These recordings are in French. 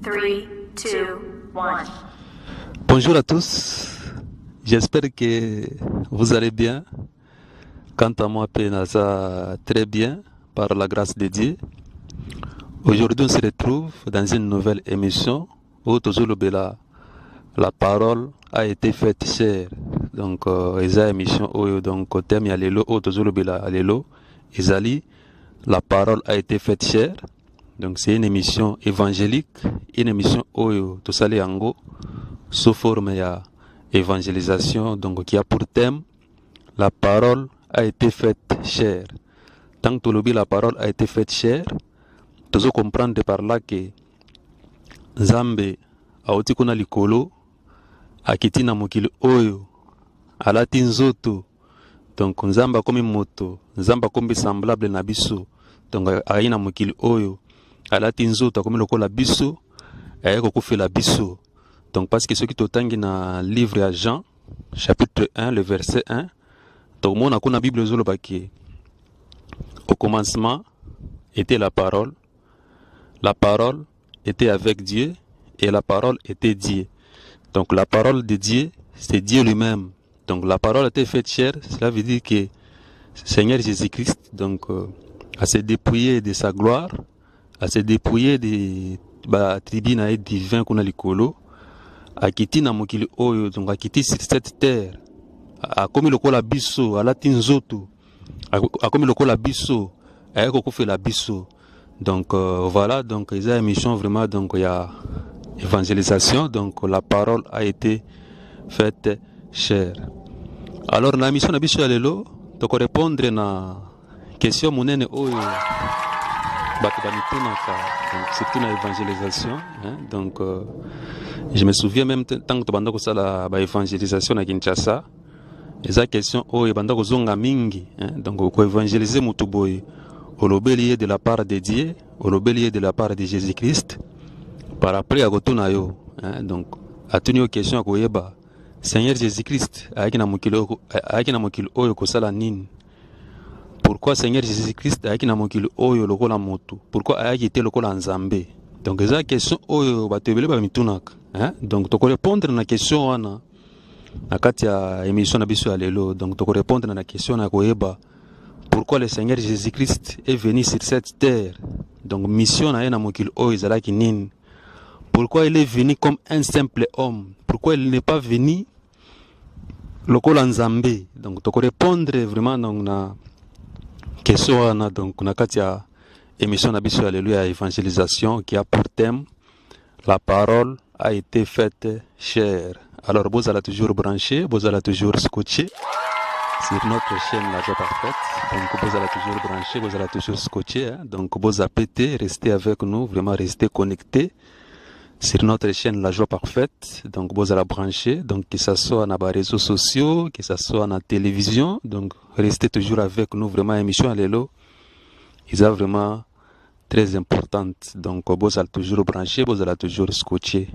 3, 2, 1. Bonjour à tous, j'espère que vous allez bien. Quant à moi, ça très bien par la grâce de Dieu. Aujourd'hui, on se retrouve dans une nouvelle émission où toujours la parole a été faite chère. Donc, esa émission où donc thème ya lelo où toujours la lelo ezali la parole a été faite chère. Donc, c'est une émission évangélique, une émission où tout ça les ango sous forme ya évangélisation, donc qui a pour thème la parole a été faite chère. Tant que la parole a été faite chère, tu dois comprendre par là que Nzambe aoti kuna likolo akiti na mokili oyo alati nzoto. Donc Nzambe akomi moto, Nzambe akomi semblable na biso. Donc ayi na mokili oyo alati nzoto akomi lokola biso, ayeko kufela biso. Donc parce que ceux qui totangi na livre à Jean chapitre 1 le verset 1, donc mon akuna Bible zoloba ki au commencement était la parole était avec Dieu et la parole était Dieu. Donc la parole de Dieu, c'est Dieu lui-même. Donc la parole a été faite chair, cela veut dire que Seigneur Jésus-Christ donc a se dépouillé de sa gloire, a se dépouillé de tribuna et divin kuna likolo, a quitté na mokili oyo, donc a quitté sur cette terre, a commis le kola biso, a latin zoto, a commis le kola biso, a fait la biso. Donc voilà, donc il y a une émission vraiment, donc il y a évangélisation, donc la parole a été faite chère. Alors la mission na biso ya lelo to répondre na question monene oyo bato bamitunaka, donc surtout na évangélisation, hein? Donc je me souviens même tant que tobanda kosala ba évangélisation na Kinshasa, eza question oyo banda kozonga mingi, hein? Donc ko évangéliser mutu boye olobeli de la part de Dieu, olobeli de la part de Jésus-Christ par après à kotuna yo, hein? Donc atuni yo question akoyeba Seigneur Jésus-Christ ayaki na mokili oyo kosala nini? Pourquoi Seigneur Jésus-Christ ayaki na mokili oyo lokola moto? Pourquoi ayaki te lokola Nzambe? Donc eza question oyo bato ebele bamitunaka, hein? Donc toko répondre na question wana na kati ya émission na biso ya lelo. Donc toko répondre na question na koyeba pourquoi le Seigneur Jésus-Christ est venu sur cette terre. Donc mission na ye na mokili oyo ezalaki nini? Pourquoi il est venu comme un simple homme? Pourquoi il n'est pas venu lokola Nzambe? Donc toko répondre vraiment donc na question wana, donc na kati ya émission na biso alléluia évangélisation qui a pour thème la parole a été faite chère. Alors vous allez toujours brancher, vous allez toujours scotcher sur notre chaîne La Joie Parfaite. Donc vous allez toujours brancher, vous allez toujours scotcher, hein? Donc vous appétez, restez avec nous, vraiment restez connectés sur notre chaîne La Joie Parfaite. Donc vous allez brancher, donc que ce soit dans les réseaux sociaux, que ce soit dans la télévision, donc restez toujours avec nous, vraiment émission Allélo, ils sont vraiment très importante. Donc vous allez toujours brancher, vous allez toujours scotcher.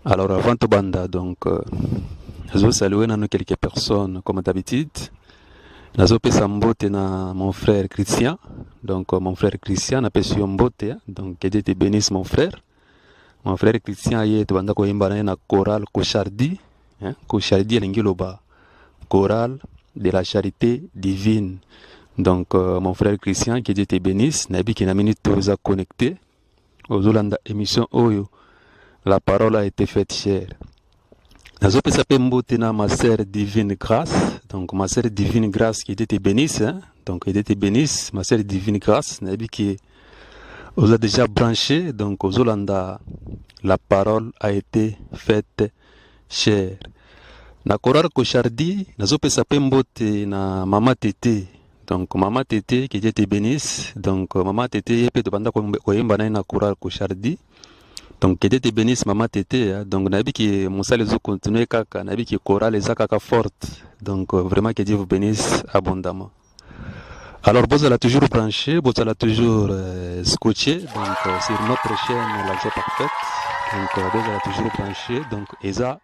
Alors avant de banda, donc je vais saluer quelques personnes comme d'habitude. Je vais saluer mon frère Christian. Donc mon frère Christian a péché un botte, donc que Dieu te bénisse mon frère. Mon frère Christian est banda ko imba na chorale Koshardi, hein? Koshardi elingiloba, chorale de la charité divine. Donc mon frère Christian, que Dieu te bénisse. Nabi qui na minute vous a connecté aux Olanda émission Oyo. La parole a été faite chère. Nazo pe sape mbote na ma sœur divine grâce. Donc ma sœur divine grâce qui Dieu te bénisse, hein? Donc que Dieu te bénisse, ma sœur divine grâce. Nabi qui vous a déjà branché, donc aux Olanda, la parole a été faite chère. Na chorale Koshardi, nazo pe sape mbote na mama Tété. Donc mama Tété, que Dieu te bénisse. Donc mama Tété yepe to banda ko yemba na chorale Koshardi. Donc que Dieu te bénisse mama Tété, hein? Donc nabi ki musale zo continuer kaka, nabi ki chorale ezaka forte. Donc vraiment que Dieu vous bénisse abondamment. Alors vous allez toujours brancher, vous allez toujours scotcher, donc sur notre chaîne La Joie Parfaite. Donc vous allez toujours brancher, donc eza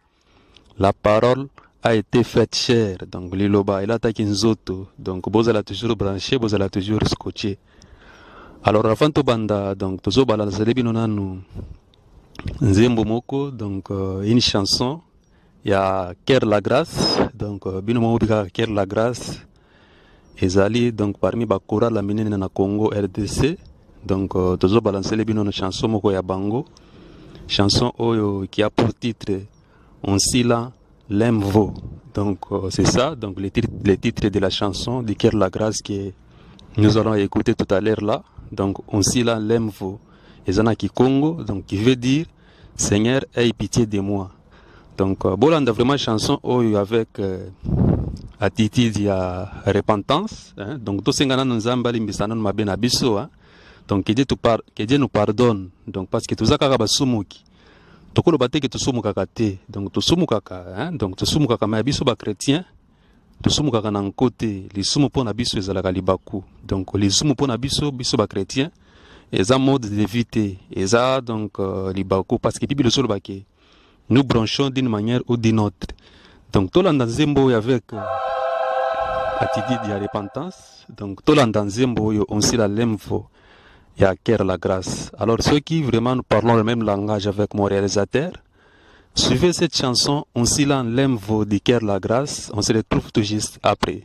la parole a été faite chère. Donc liloba il attaque nzoto. Donc vous allez toujours brancher, vous allez toujours scotcher. Alors avant de banda, donc toujours balazele binonanu Nzembo Moko, donc une chanson. Il y a Ker la Grâce, donc Bino Mobika Ker la Grâce. Ezali, donc parmi Bakura la minene na Congo RDC. Donc toujours balancer les bino na chanson Moko ya Bango. Chanson Oyo qui a pour titre On Sila Lemvo. Donc c'est ça, donc les titres de la chanson de Ker la Grâce que nous allons écouter tout à l'heure là. Donc On Sila Lemvo. Ezana ki Congo, donc qui veut dire Seigneur, aie pitié de moi. Donc, Bolanda vraiment chanson avec attitude ya repentance. Hein? Donc, tout ce que nous avons fait, donc que Dieu nous pardonne. Donc, parce que tout ça, c'est sumuki. Toko lo bate que tu sumu kakate. Donc, tu sumu kaka. Hein? Donc, tu sumu kaka mais abiso ba chrétien. Tu sumu kaka nan côté. Les sumu pon abiso ezalaka libaku. Donc, les sumu pon abiso ba chrétien. Eza mode d'éviter. Eza donc libaku parce que Bible le sol baké. Nous branchons d'une manière ou d'une autre. Donc, tout l'andanzembo avec attitude de repentance. Donc, tout l'andanzembo on s'y la lemfo. Il y a Ker la Grâce. Alors, ceux qui vraiment nous parlons le même langage avec mon réalisateur, suivez cette chanson, on s'y la lemfo de Ker la Grâce. On se retrouve tout juste après.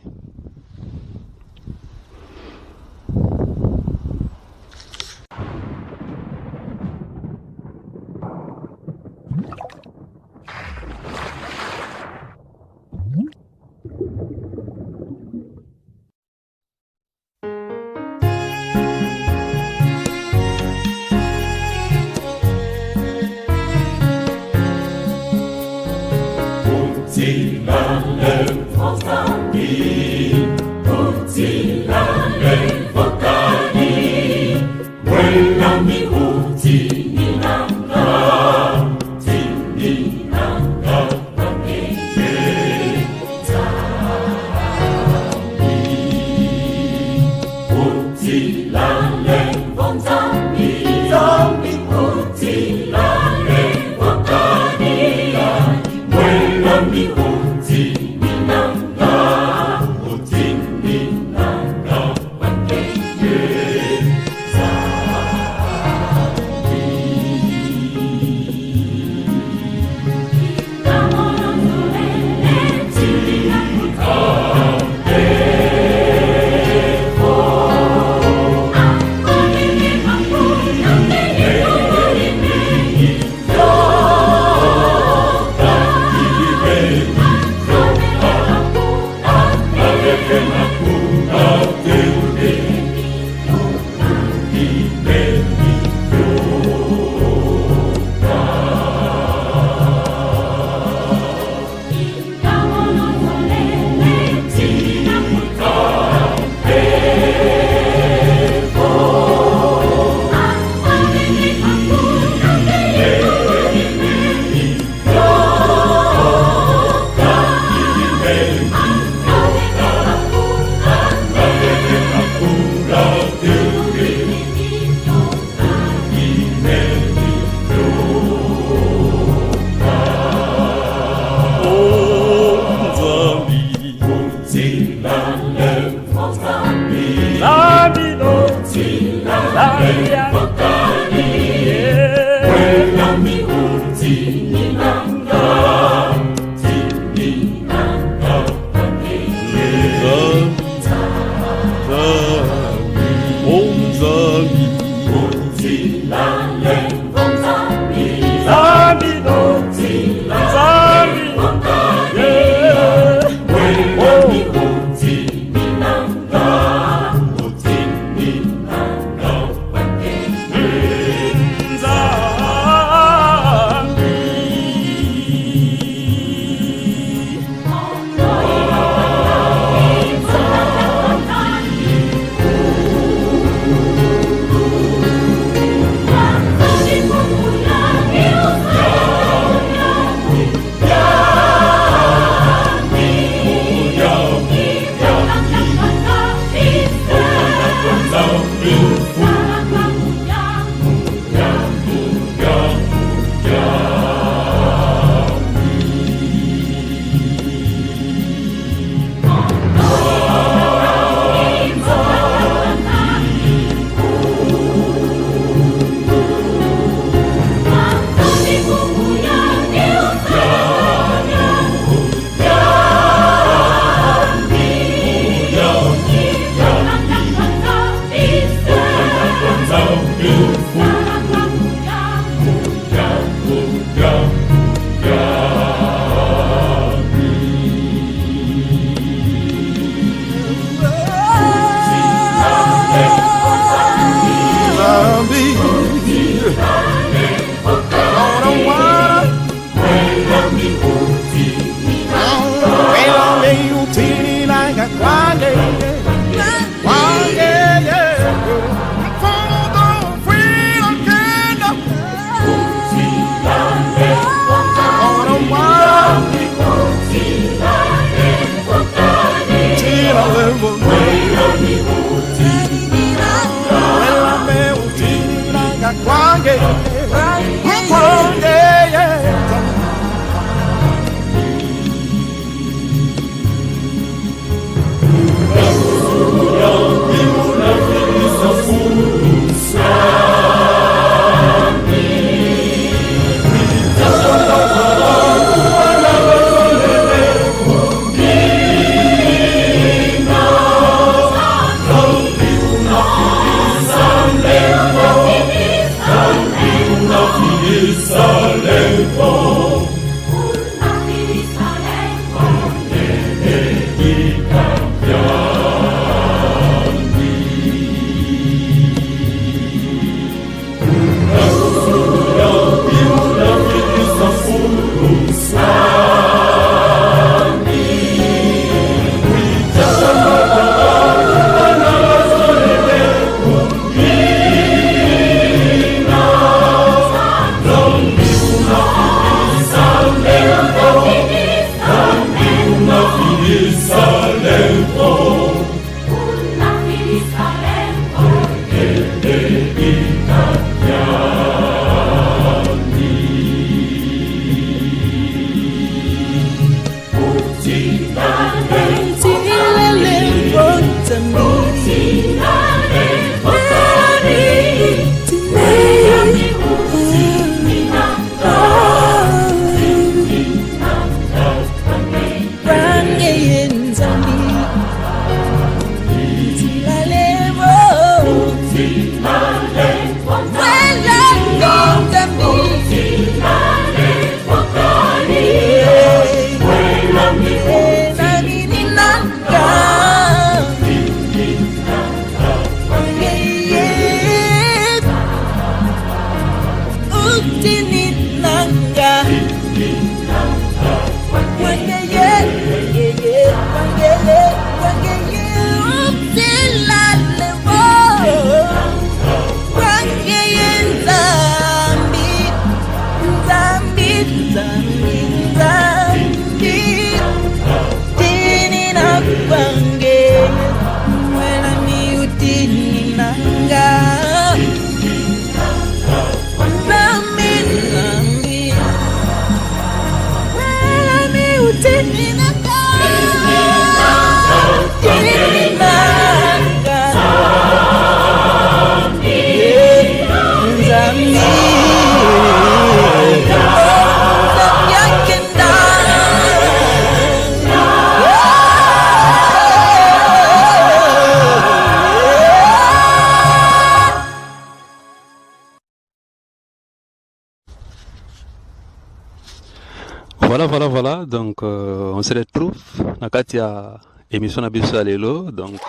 Voilà. Donc, on se retrouve dans la émission Nabiso Lelo. Donc,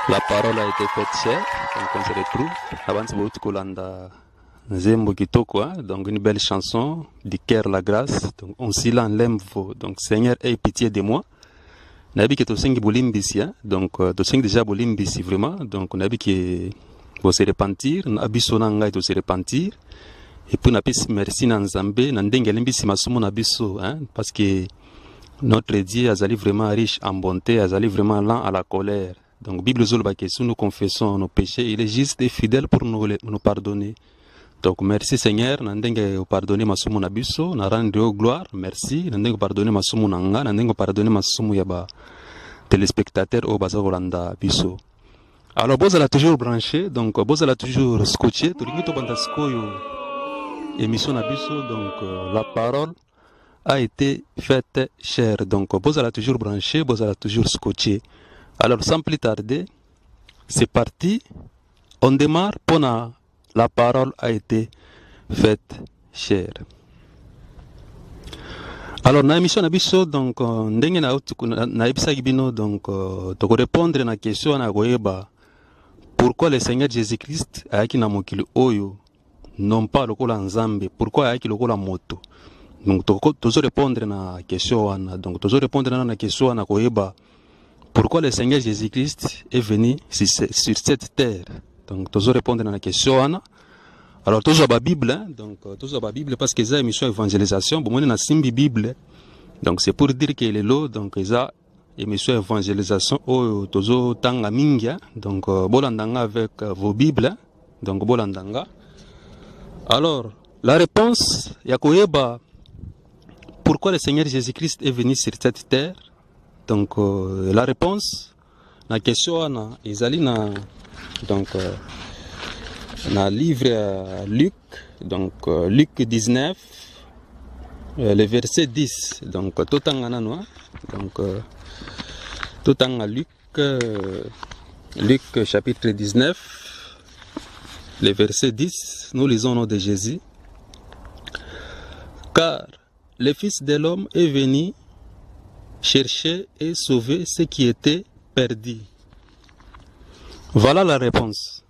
la parole a été faite chère. Donc, on se retrouve. Avant de Kolanda Zembo Kitoko. Donc, une belle chanson du cœur la grâce. Donc, on s'y l'aime. Donc, Seigneur, aie pitié de moi. Nabi qui est au sein de Bolimbisi. Donc, au sein déjà Bolimbisi vraiment. Donc, on a vu que vous se repentir. Nabiso Nanga est se repentir. Et puis, merci Nanzambe, Nandengelembisi Masumo Nabiso, parce que notre Dieu a vraiment riche en bonté, a vraiment lent à la colère. Donc, Bible Zolba, que si nous confessons nos péchés, il est juste et fidèle pour nous pardonner. Donc, merci Seigneur, Nandenge pardonner Masumo Nabiso, na rendre gloire, merci, Nandenge pardonner Masumo Nanga, Nandenge pardonner Masumo Yaba, téléspectateur au Baza Rolanda Biso. Alors, Boz a toujours branché, donc Boz a toujours scotché, tout le monde émission Nabiso, donc la parole a été faite chère. Donc, Bozala toujours branché, Bozala toujours scotché. Alors, sans plus tarder, c'est parti. On démarre pour la parole a été faite chère. Alors, dans l'émission Nabiso, donc, ndenge na ebisa gibino, donc, to répondre na question na goyeba pourquoi le Seigneur Jésus-Christ a yaki na mokili oyo non pas le kola nzambe, pourquoi yaki le kola moto. Donc toujours répondre na question wana. Donc toujours répondre na question wana koyeba pourquoi le Seigneur Jésus-Christ est venu sur cette terre. Donc toujours répondre na question wana. Alors toujours la Bible, donc toujours la Bible parce que c'est une mission évangélisation, bon on a simbi Bible. Donc c'est pour dire que les lots donc ils a émission évangélisation au tozo tanga mingia, donc bolandanga avec vos bibles, donc bolandanga. Alors la réponse yakoyeba pourquoi le Seigneur Jésus-Christ est venu sur cette terre. Donc la réponse la question ana ezali na donc na livre Luc, donc Luc 19 le verset 10, donc totanga nano, donc totanga Luc Luc chapitre 19 le verset 10, nous lisons au nom de Jésus. Car le Fils de l'homme est venu chercher et sauver ce qui était perdu. Voilà la réponse.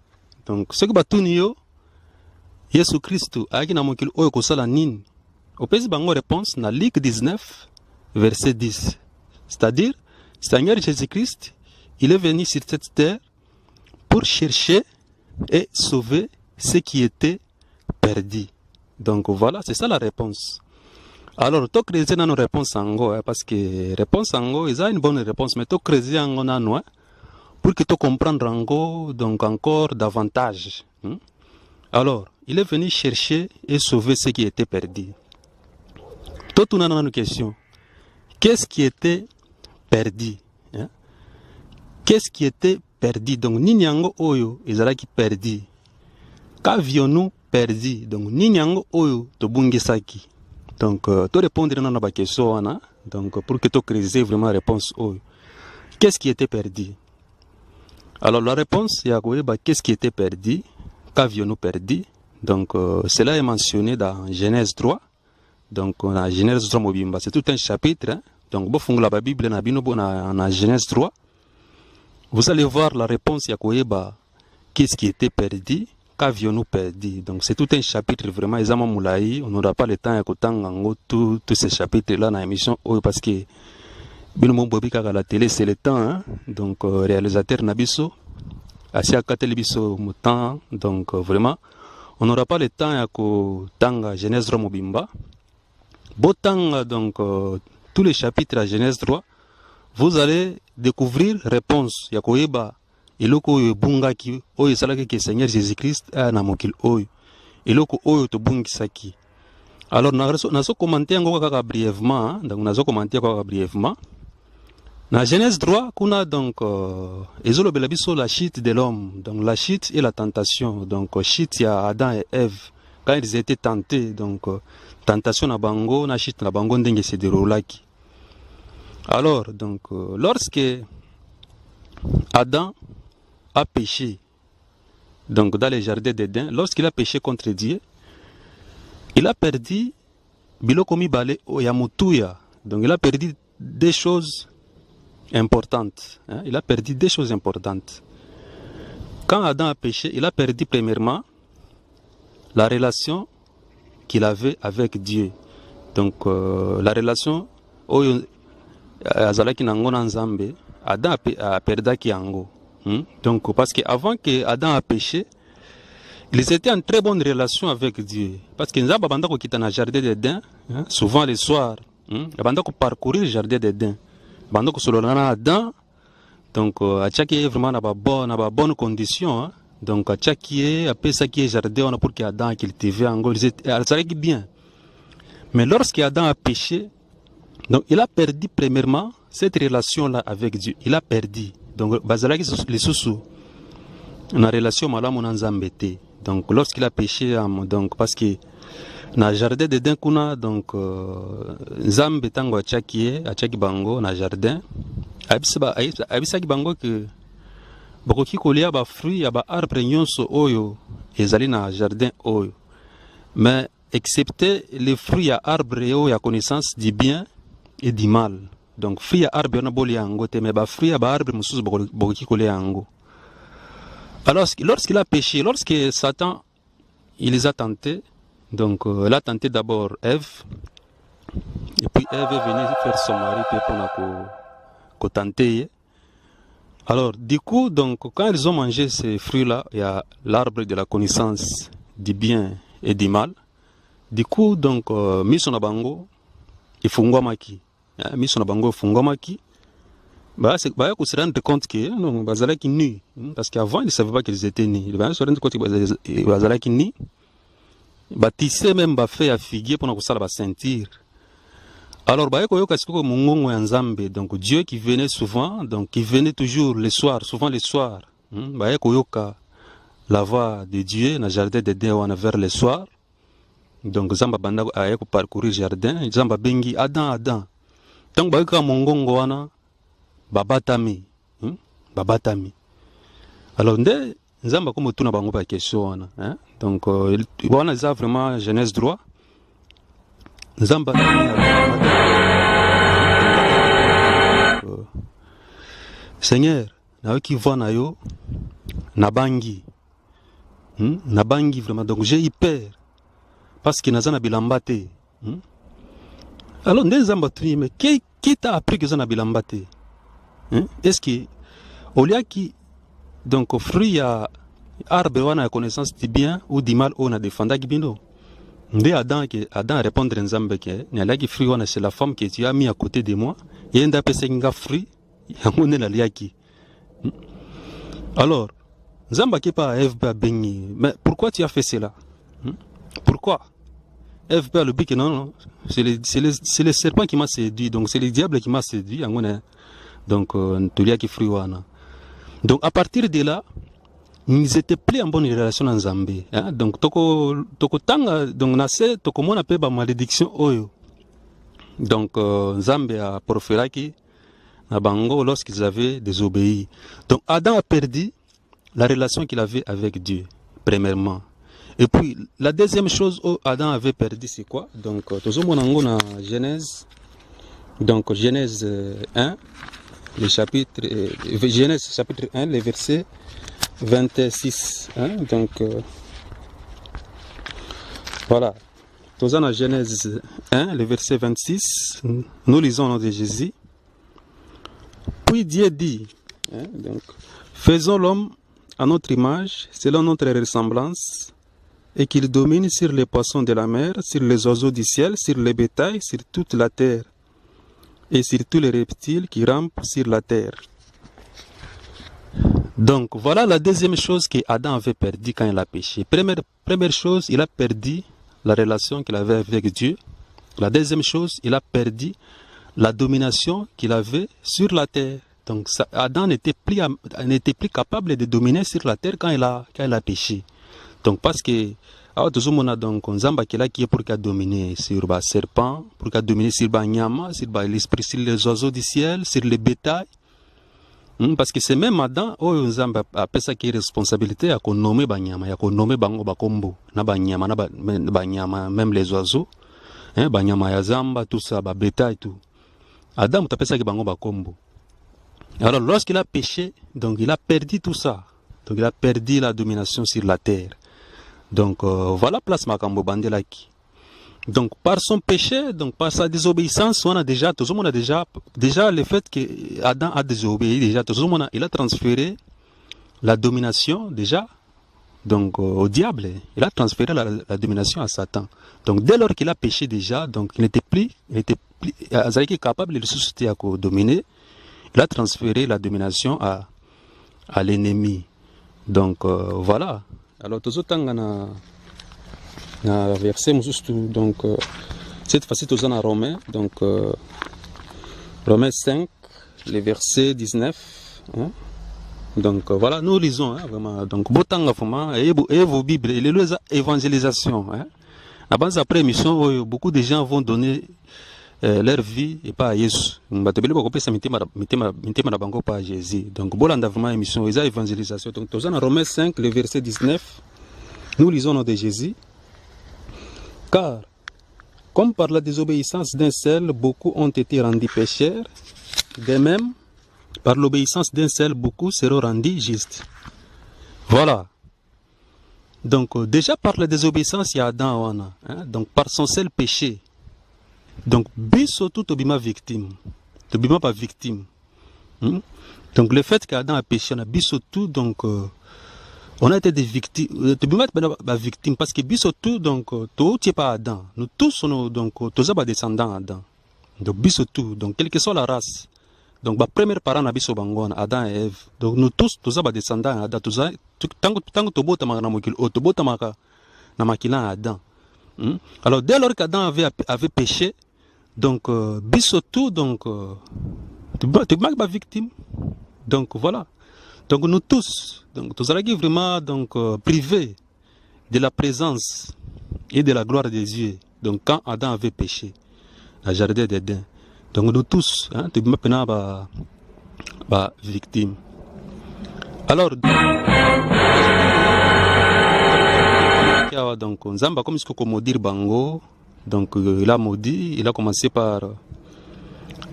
Donc ce que batunio Yesu Christu aki na mokili oyo kosala nini. Opesi bango réponse na Luc 19 verset 10. C'est-à-dire Seigneur Jésus-Christ, il est venu sur cette terre pour chercher et sauver ce qui était perdu. Donc voilà, c'est ça la réponse. Alors, tu creuser dans nos réponses ango, parce que réponse ango, ils ont une bonne réponse, mais tu creuser ango nano, pour que tu comprennes ango, donc encore davantage. Alors, il est venu chercher et sauver ce qui était perdu. Tout on a une question. Qu'est-ce qui était perdu? Qu'est-ce qui était perdu? Donc, ninyango oyo, ils ont qui perdu. Qu'avions-nous perdu? Donc, ninyango oyo, to bungisaki. Donc, tu répondre à la question, donc pour que tu creuses vraiment la réponse. Qu'est-ce qui était perdu? Alors, la réponse, c'est qu'est-ce qui était perdu? Qu'avions-nous perdu? Donc, cela est mentionné dans Genèse 3. Donc, dans Genèse 3, c'est tout un chapitre. Donc, si vous la Bible, dans Genèse 3, vous allez voir la réponse, qu'est-ce qui était perdu? Qu'avions-nous perdu? Donc c'est tout un chapitre vraiment, on n'aura pas le temps de tous ces chapitres-là dans l'émission, parce que la télé c'est le temps, hein? Donc réalisateur Nabiso, Asia Katelibiso Moutan, donc vraiment, on n'aura pas le temps de tanga Genèse 3 Mobimba. Botanga, donc tous les chapitres à Genèse 3, vous allez découvrir réponse, Yakoeba. Eloko oyo bungaki oyo esalaki ke Seigneur Jésus-Christ na mokili oyo eloko oyo to bungisaki. Alors nazo commenter yango kaka brièvement, donc nazo commenter kaka brièvement na Genèse 3 kuna donc ezolobela biso la chute de l'homme, donc la chute et la tentation, donc chute ya Adam et Ève quand ils étaient tentés, donc tentation na bango na chute na bango ndenge se déroulaki. Alors donc lorsque Adam a péché, donc dans le jardin d'Éden, lorsqu'il a péché contre Dieu, il a perdu bilokomi bale oyamutuya. Donc il a perdu des choses importantes. Il a perdu des choses importantes. Quand Adam a péché, il a perdu premièrement la relation qu'il avait avec Dieu. Donc la relation oyo azalaki nango na Nzambe, Adam a perdu yango. Donc, parce qu'avant que Adam a péché, ils étaient en très bonne relation avec Dieu. Parce que nous avons quitté le jardin d'Éden, souvent le soir, nous avons parcourir le jardin d'Éden. Nous avons quitté Adam, donc, à chaque vraiment dans bonne condition. Donc, à chaque qui est jardin, pour qu'Adam cultive en gros, ça bien. Mais lorsqu'Adam a péché, donc, il a perdu premièrement cette relation-là avec Dieu. Il a perdu. Donc, bazalaki les sous na relation malamu na Nzambe te. Donc, lorsqu'il a péché, donc parce que na jardin d'Éden kuna, donc Nzambe tango achaki bango na jardin, abisaki bango que bokoki kolia ba fruit ya ba arbre nyonso oyo ezali na jardin oyo, mais excepté les fruits ya arbre oyo ya connaissance du bien et du mal. Donc, fruit à arbre, on a bolé ango, mais bah fruit à arbre, monsieur boki kolé ango. Alors, lorsqu'il a péché, lorsque Satan, il les a tentés, donc, il a tenté d'abord Ève, et puis Ève est venue faire son mari, pour tenter. Alors, du coup, donc, quand ils ont mangé ces fruits-là, il y a l'arbre de la connaissance du bien et du mal. Du coup, donc, miso na bango, il faut ngwamaki. Miso na bango fungomaki. bah c'est bah qu'on se rendre compte que non bazala qui nu parce qu'avant ils ne savaient pas qu'ils étaient nus ils se rendre compte que bazala qui nu bah tissé même bah fait à figuier pour ça va sentir alors bah ko yoka siko mungongo ya nzambe donc Dieu qui venait souvent donc qui venait toujours le soir souvent le soir bah ko yoka la voix de Dieu dans le jardin d'Éden wana vers le soir donc zamba banda ayeko parcourir jardin zamba bengi Adam donc bah yoka mungongo wana babatami babatami alors nde nzamba comme tuna bango ba question wana donc wana za vraiment Genèse droit nzamba Seigneur na qui voit na yo nabangi nabangi vraiment donc j'ai eu peur parce que nazana bilamba te alors nde nzamba tuni mais qui t'a appris que zana bilamba te est-ce que au lieu qui donc fruit à arbre wana ya connaissance du bien ou du mal on a défendu bino nde Adam répondre nzambe ke ni alaki fruit wana c'est la femme que tu as mis à côté de moi et nda pesa nga fruit yango ne la liaki alors nzamba qui pas FB bengi mais pourquoi tu as fait cela pourquoi FB le but que non c'est le serpent qui m'a séduit donc c'est le diable qui m'a séduit yango ne donc toliaki fruit wana donc à partir de là ils étaient plus en bonne relation dans Zambie donc toko tanga donc nase toko mona pe ba malédiction oyo donc Zambie a proféraki na bango lorsqu'ils avaient désobéi donc Adam a perdu la relation qu'il avait avec Dieu premièrement et puis la deuxième chose où Adam avait perdu c'est quoi donc tozomona ngo na Genèse donc Genèse 1 le chapitre Genèse chapitre 1 le verset 26 donc voilà dans Genèse 1 le verset 26 nous lisons au nom de Jésus puis Dieu dit donc faisons l'homme à notre image selon notre ressemblance et qu'il domine sur les poissons de la mer sur les oiseaux du ciel sur les bétails sur toute la terre et sur tous les reptiles qui rampent sur la terre. Donc voilà la deuxième chose que Adam avait perdu quand il a péché. Première chose, il a perdu la relation qu'il avait avec Dieu. La deuxième chose, il a perdu la domination qu'il avait sur la terre. Donc Adam n'était plus capable de dominer sur la terre quand il a péché. Donc parce que donc nzamba kila qui est pour qu'il dominer sur le serpent, pour qu'il dominer sur le nyama, sur l'esprit, sur les oiseaux du ciel, sur les bétails. Parce que c'est même Adam où nzamba a fait ça qui est responsabilité à nommer banyama, à nommer bango bakombo, na banyama, na banyama, même les oiseaux, banyama ya zamba, tout ça, bétail tout. Adam a fait ça qui bango bakombo. Alors lorsqu'il a péché, donc il a perdu tout ça. Donc il a perdu la domination sur la terre. Donc voilà place makambo bandelaki. Donc par son péché, donc par sa désobéissance, on a déjà le fait que Adam a désobéi déjà, il a transféré la domination déjà donc au diable, il a transféré la domination à Satan. Donc dès lors qu'il a péché déjà, donc il n'était plus capable de susciter à dominer, il a transféré la domination à l'ennemi. Donc voilà. Alors tozotanga na verset donc cette fois-ci tozana Romains donc Romains 5 le verset 19 donc voilà nous lisons vraiment donc botanga vraiment et vos bibles et les évangélisation à base après émission beaucoup de gens vont donner leur vie et pas à Jésus. Batebele ba kopesa mitema na bango pas à Jésus. Donc bolanda vraiment émission eza évangélisation. Donc tozana Romains 5 le verset 19. Nous lisons au nom de Jésus. Car comme par la désobéissance d'un seul beaucoup ont été rendus pécheurs, de même par l'obéissance d'un seul beaucoup seront rendus justes. Voilà. Donc déjà par la désobéissance il y a Adam wana, donc par son seul péché. Donc, biso tout obima victime. Tobima pas victime. Donc, le fait qu'Adam a péché, on a biso tout, donc, on a été des victimes. Tobima pas victime parce que biso tout, donc, tout n'est pas Adam. Nous tous sommes, donc, tous sommes descendants d'Adam. Donc, biso tout, donc, quelle que soit la race. Donc, ba premier parent na biso bangwana, Adam et Ève. Donc, nous tous, tous les descendants Adam, tous tant que tobota maka na mokili, tobota maka na makila Adam. Alors, dès lors qu'Adam avait péché, donc, biso tout, donc, tu marques ma victime. Donc, voilà. Donc, nous tous, donc, tous allons vraiment, donc, privés de la présence et de la gloire de Dieu. Donc, quand Adam avait péché, dans le jardin d'Éden. Donc, nous tous, hein, tu m'as peine à victime. Alors, donc, Nzamba, comme ce qu'on dire Bango, donc, il a maudit, il a commencé par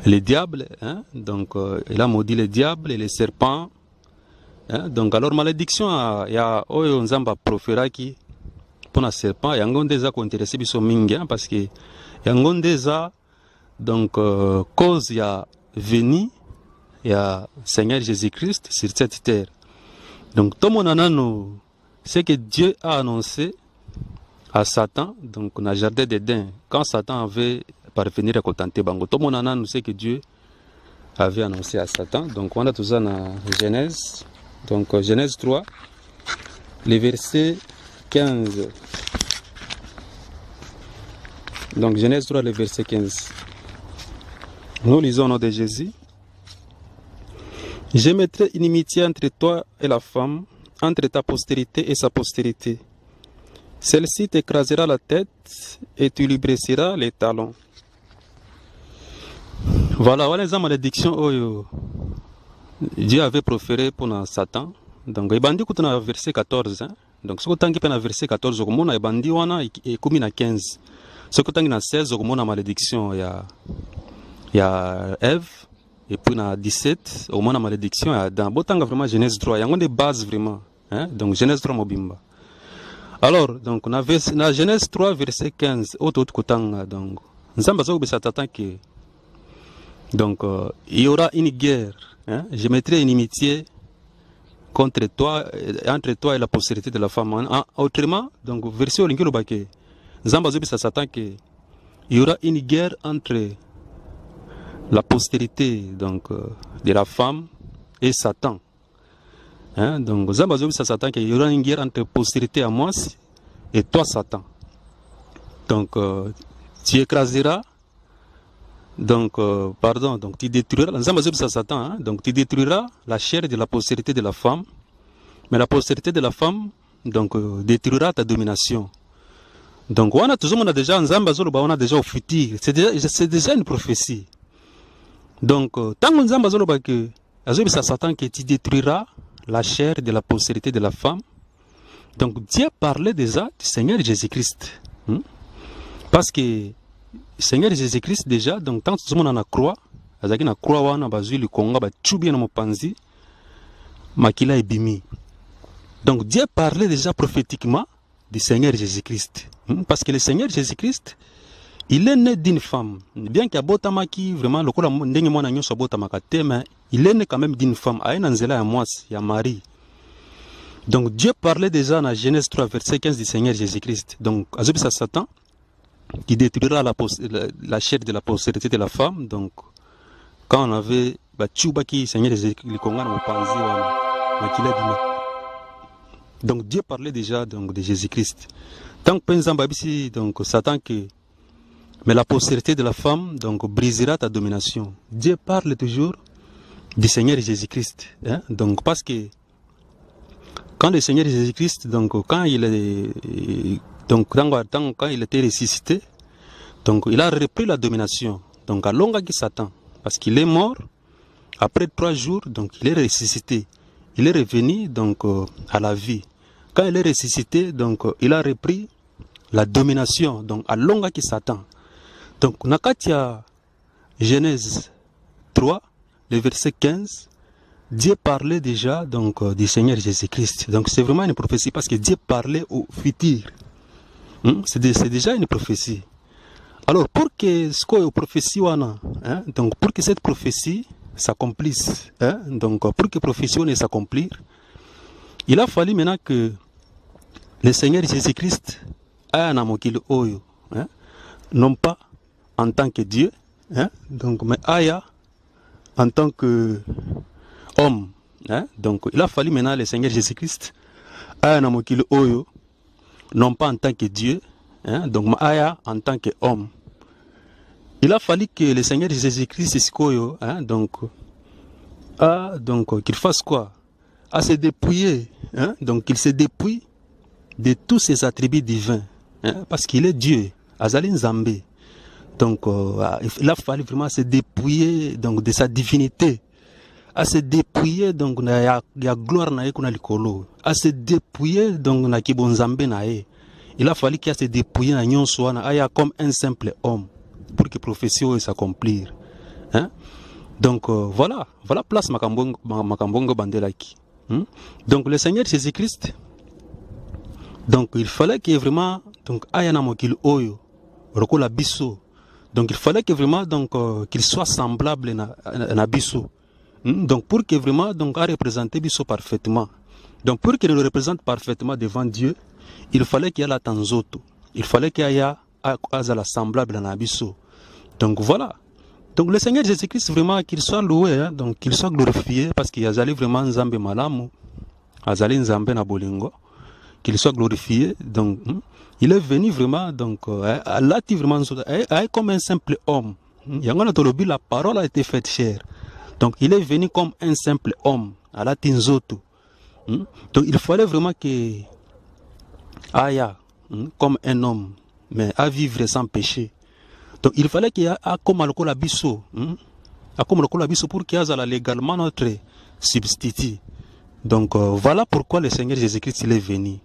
les diables, hein, donc, il a maudit les diables et les serpents. Hein, donc, alors, malédiction, il y a Nzamba proféra qui, pour un serpent, il y a un gondeza qui intéressé biso mingi, parce que, il y a un gondeza, donc, cause, il y a venu, il y a Seigneur Jésus-Christ sur cette terre. Donc, tout le monde c'est que Dieu a annoncé à Satan, donc, dans le jardin d'Éden, quand Satan avait parvenir à contenter Bango, tout le monde sait que Dieu avait annoncé à Satan. Donc, on a tout ça dans Genèse, donc, Genèse 3, les versets 15. Donc, Genèse 3, le verset 15. Nous lisons au nom de Jésus. Je mettrai une inimitié entre toi et la femme, entre ta postérité et sa postérité. Celle-ci t'écrasera la tête et tu lui blesseras les talons. Voilà, voilà les malédictions que Dieu avait proférées pour Satan. Donc, il bandi dans verset 14. Hein? Donc, ce que tu as dans verset 14, il bandi et comme dans 15. Ce que tu as dans 16, il y a malédiction. Il y a Ève, et puis dans 17, au moins la malédiction, il y a Adam. Botanga vraiment Genèse 3, il y a des bases vraiment. Hein? Donc Genèse 3 Mobimba. Alors, donc, dans Genèse 3, verset 15, autre côté, donc, donc, il y aura une guerre. Hein? Je mettrai une inimitié contre toi, entre toi et la postérité de la femme. Autrement, donc, verset au Linguelo Baké, il y aura une guerre entre la postérité donc, de la femme et Satan. Hein? Donc, Satan qu'il y aura une guerre entre postérité à moi et toi, Satan. Donc, tu écraseras, donc, donc tu détruiras, Satan, hein? Donc, tu détruiras la chair de la postérité de la femme, mais la postérité de la femme, donc, détruira ta domination. Donc, on a déjà, on a déjà au futur, c'est déjà une prophétie. Donc, tant que Satan que tu détruiras la chair de la postérité de la femme, donc Dieu parlait déjà du Seigneur Jésus-Christ. Parce que le Seigneur Jésus-Christ déjà, donc tant que tout le monde en a croix, la croix wana bazui le Congo ba chubi na mopanzi makila ebimi. Donc Dieu parlait déjà prophétiquement du Seigneur Jésus-Christ. Parce que le Seigneur Jésus-Christ, il est né d'une femme. Bien qu'il y a botamaki, vraiment, le coup mais il est né quand même d'une femme. Il y a Marie. Donc Dieu parlait déjà dans Genèse 3, verset 15 du Seigneur Jésus-Christ. Donc, Azobisa Satan, qui détruira la chair de la postérité de la femme. Donc, quand on avait Tchoubaki, Seigneur Jésus-Christ, donc Dieu parlait déjà donc, de Jésus-Christ. Tant que donc Satan qui mais la postérité de la femme donc brisera ta domination. Dieu parle toujours du Seigneur Jésus-Christ. Hein? Donc parce que quand le Seigneur Jésus-Christ, donc quand il est quand il était ressuscité, donc il a repris la domination. Donc à longa qui Satan, parce qu'il est mort après 3 jours, donc il est ressuscité. Il est revenu donc à la vie. Quand il est ressuscité, donc il a repris la domination. Donc à longa qui Satan. Donc, Nakatia Genèse 3, le verset 15, Dieu parlait déjà donc, du Seigneur Jésus-Christ. Donc, c'est vraiment une prophétie parce que Dieu parlait au futur. C'est déjà une prophétie. Alors, pour que ce qu'on prophétie, donc pour que cette prophétie s'accomplisse, donc pour que la prophétie s'accomplisse, il a fallu maintenant que le Seigneur Jésus-Christ ait un amokil oyo, non pas en tant que Dieu, donc mais aya en tant que homme, hein? Donc il a fallu maintenant le Seigneur Jésus-Christ aya na mokili oyo, non pas en tant que Dieu, hein? Donc aya en tant qu'homme. Il a fallu que le Seigneur Jésus-Christ sikoyo, hein? Donc qu'il fasse quoi? À se dépouiller, hein? Donc il se dépouille de tous ses attributs divins, hein? Parce qu'il est Dieu, Azali Nzambe. Donc il a fallu vraiment se dépouiller donc de sa divinité, à se dépouiller donc na ya gloire na ye kuna likolo, à se dépouiller donc na kibonzambe na ye. Il a fallu qu'il a se dépouiller na nyonso wana aya comme un simple homme pour que prophétie s'accomplir, hein? Donc voilà place makambongo bandelaki, hein? Donc le Seigneur Jésus-Christ, donc il fallait que vraiment donc aya na mokili oyo rokola biso. Donc il fallait que vraiment donc qu'il soit semblable na biso. Donc pour que vraiment donc à représenter biso parfaitement. Donc pour qu'il le représente parfaitement devant Dieu, il fallait qu'il y ait la tanzoto. Il fallait qu'il y ait la semblable na biso. Donc voilà. Donc le Seigneur Jésus-Christ vraiment qu'il soit loué, hein, donc qu'il soit glorifié parce qu'il y a vraiment Nzambe malamu, azali Nzambe na bolingo, qu'il soit glorifié. Donc il est venu vraiment donc vraiment comme un simple homme. La parole a été faite chair. Donc il est venu comme un simple homme à la tinzoto. Donc il fallait vraiment que aya comme un homme, mais à vivre sans péché. Donc il fallait qu'il y ait comme la biso, pour qu'il y ait légalement notre substitut. Donc voilà pourquoi le Seigneur Jésus-Christ il est venu.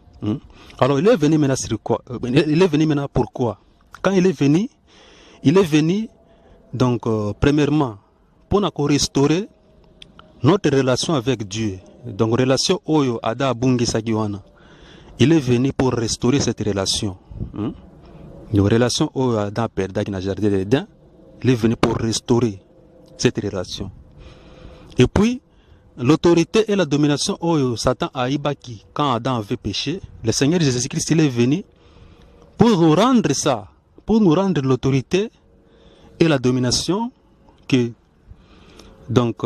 Alors il est venu maintenant sur quoi? Il est venu maintenant pourquoi? Quand il est venu donc premièrement pour nous restaurer notre relation avec Dieu. Donc relation oyo ada bungi sagiwana. Il est venu pour restaurer cette relation. Une relation oyo ada perda dans le jardin d'Éden. Il est venu pour restaurer cette relation. Et puis l'autorité et la domination oyo Satan a ibaki quand Adam avait péché, le Seigneur Jésus-Christ il est venu pour nous rendre ça, pour nous rendre l'autorité et la domination que donc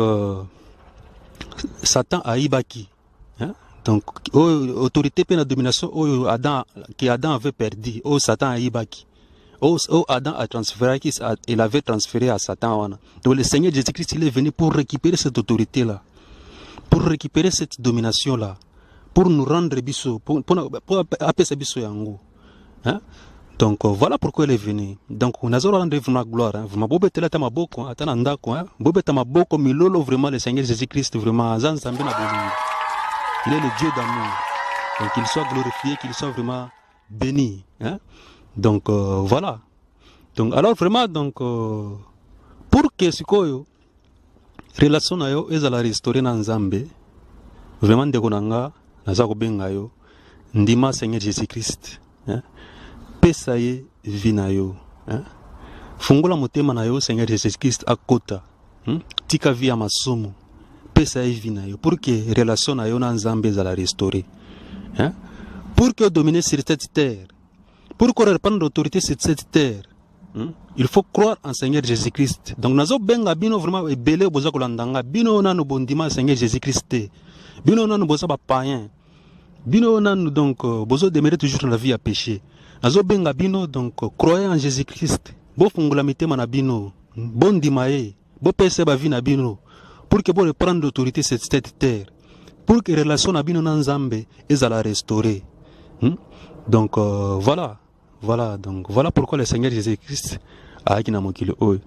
Satan a ibaki, hein? Donc autorité et la domination oyo Adam que Adam avait perdu, oh Satan a ibaki, oh Adam a transféré, il avait transféré à Satan. Donc le Seigneur Jésus-Christ il est venu pour récupérer cette autorité là, pour récupérer cette domination là, pour nous rendre biso, pour appeler ça biso yango, hein? Donc voilà pourquoi il est venu. Donc on a rendre vraiment gloire, hein? Vraiment bobe tela tama boko atana ndako, hein? Bobe tama boko milolo vraiment le Seigneur Jésus-Christ vraiment azan zambe na bolingo. Il est le Dieu d'amour. Donc qu'il soit glorifié, qu'il soit vraiment béni, hein? Donc voilà. Donc alors vraiment donc pour que sikoyo relation na yo ezala restaurer na Nzambe, vraiment ndeko nanga naza kobenga yo ndima Seigneur Jésus-Christ, hein? Pesa ye vi na yo, hein? Fungola motema na yo Seigneur Jésus-Christ akota, tika vi ya masumu, pesa ye vi na yo pour que relation na yo na Nzambe ezala restaurer, hein? Pour que dominer sur cette terre, pour qu'on reprenne l'autorité sur cette terre, il faut croire en Seigneur Jésus-Christ. Donc nazo benga bino vraiment ebele boza kolandanga bino nanu bondima Seigneur Jésus-Christ, bino nanu boza ba païen, bino nanu donc bozo demeurer toujours dans la vie à péché. Nazo benga bino donc croyez en Jésus-Christ, bo fungula mitema na bino, bondima ye, bo pese ba vie na bino pour que bo reprendre l'autorité sur cette terre, pour que relation na bino na Nzambe ezala restaurer. Donc voilà donc voilà pourquoi le Seigneur Jésus-Christ a agi na mokili oyo.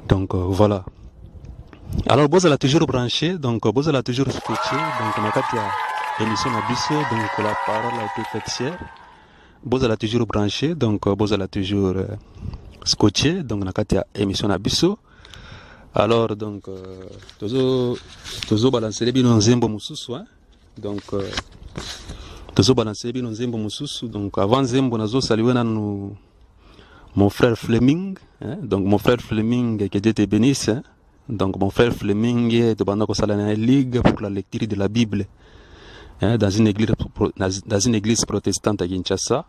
Donc voilà. Alors vous allez toujours branché, donc vous allez toujours scotché, donc na kati ya émission na biso, donc la parole a été faite chère. Vous allez toujours branché, donc vous allez toujours scotché, donc na kati ya émission na biso. Alors donc tozo balancer bino nzembo mususu, hein? Donc tozo balancer bino nzembo mususu. Donc avant nzembo nazo saluer nanu mon frère Fleming, hein? Donc mon frère Fleming que Dieu te bénisse, hein? Donc mon frère Fleming de Bandako Salana Ligue pour la lecture de la Bible, hein? Dans une église protestante à Kinshasa.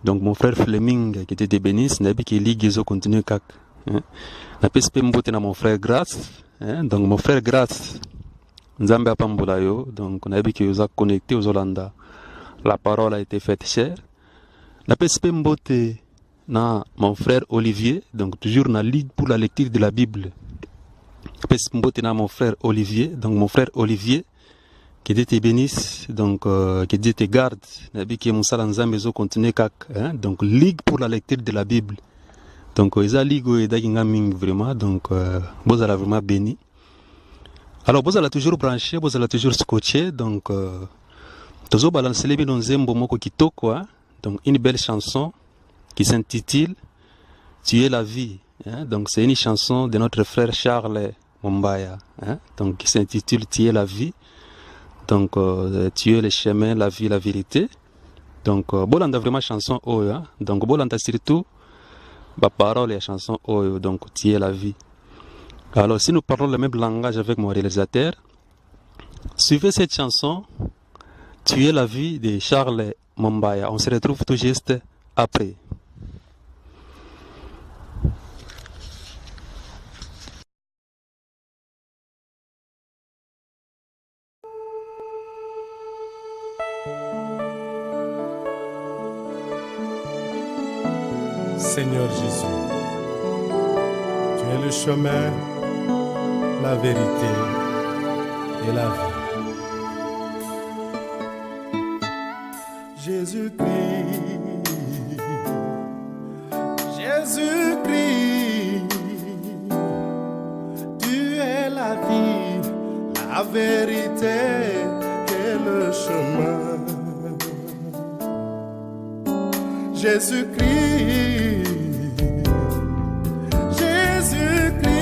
Donc mon frère Fleming que Dieu te bénisse, nabi ki ligue zo continue kak, Na PSP Mbote na mon frère Grâce. Donc mon frère Grâce, Nzambe apambola yo. Donc on a vu que vous a connecté aux Hollanda. La parole a été faite chère. Na PSP Mbote na mon frère Olivier. Donc toujours na ligue pour la lecture de la Bible. PSP Mbote na mon frère Olivier. Donc mon frère Olivier, que Dieu te bénisse, donc que Dieu te garde. Nabi qui Moussa Nzambe zo continue kak. Donc ligue pour la lecture de la Bible. Donc eza ligue et daginga ming vraiment. Donc bozala vraiment béni. Alors bozala toujours branché, bozala toujours scotché. Donc tozo balancer les bino nzembo moko kitoko. Donc une belle chanson qui s'intitule Tu es la vie. Donc c'est une chanson de notre frère Charles Mombaya. Donc qui s'intitule Tu es la vie. Donc, tu es le chemin, la vie, la vérité. Donc, bolanda vraiment chanson oyo. Donc, bolanda surtout, la parole et la chanson oyo. Donc, tu es la vie. Alors, si nous parlons le même langage avec mon réalisateur, suivez cette chanson, Tu es la vie de Charles Mombaya. On se retrouve tout juste après. Seigneur Jésus, tu es le chemin, la vérité et la vie. Jésus-Christ, Jésus-Christ, tu es la vie, la vérité et le chemin. Jésus-Christ, Jésus-Christ,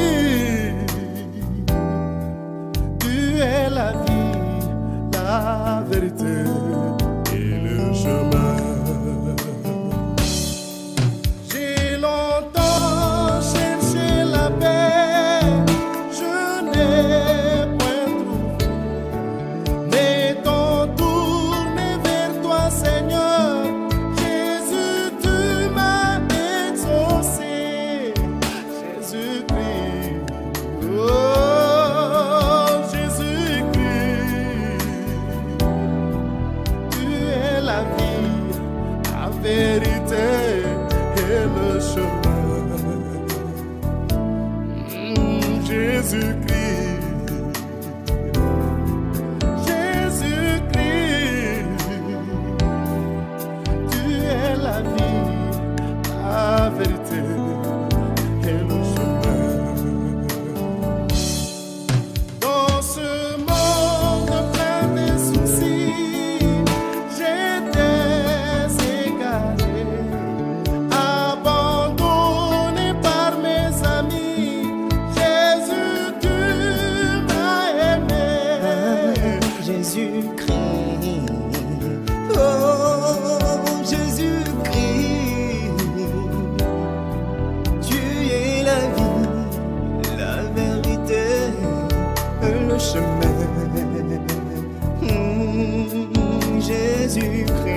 tu es la vie, la vérité et le chemin. J'ai longtemps cherché la paix, je n'ai point trouvé, m'étant tourné vers toi, Seigneur. Vérité et le chemin. Jésus-Christ, Jésus-Christ, tu es la vie, la vérité et le chemin. Dans ce monde plein de soucis, j'étais égaré, abandonné par mes amis. Jésus, tu m'as aimé. Jésus-Christ, oh Jésus-Christ, tu es la vie, la vérité et le chemin. Jésus-Christ,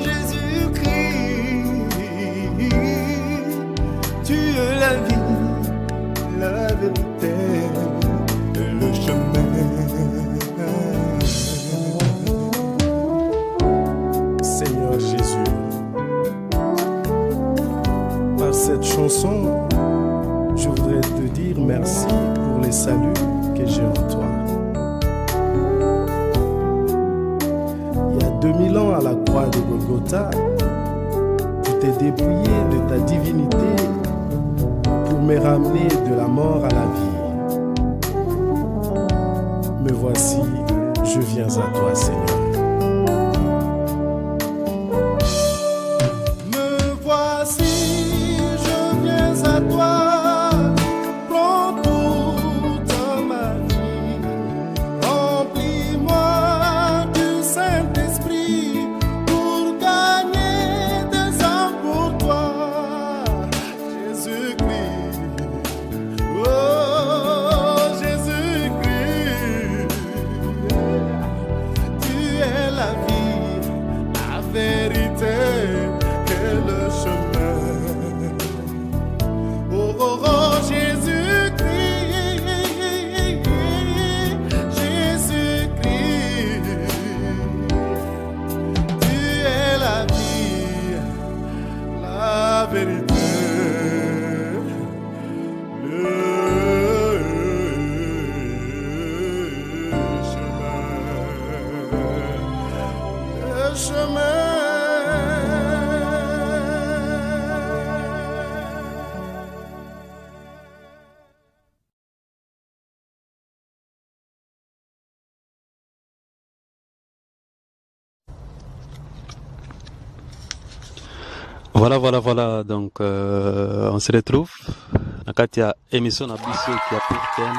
Jésus-Christ, tu es la vie, la vérité et le chemin. Seigneur Jésus, par cette chanson, je voudrais te dire merci pour les saluts que j'ai en toi. Il y a 2000 ans à la croix de Golgotha, tu t'es dépouillé de ta divinité pour me ramener de la mort à la vie. Me voici, je viens à toi, Seigneur. Me voici, je viens à toi. Prends toute ma vie, remplis-moi du Saint-Esprit pour gagner des âmes pour toi. Jésus-Christ, oh Jésus-Christ, tu Voilà. Donc, on se retrouve. Quand il y a émission Abisso qui a pour thème,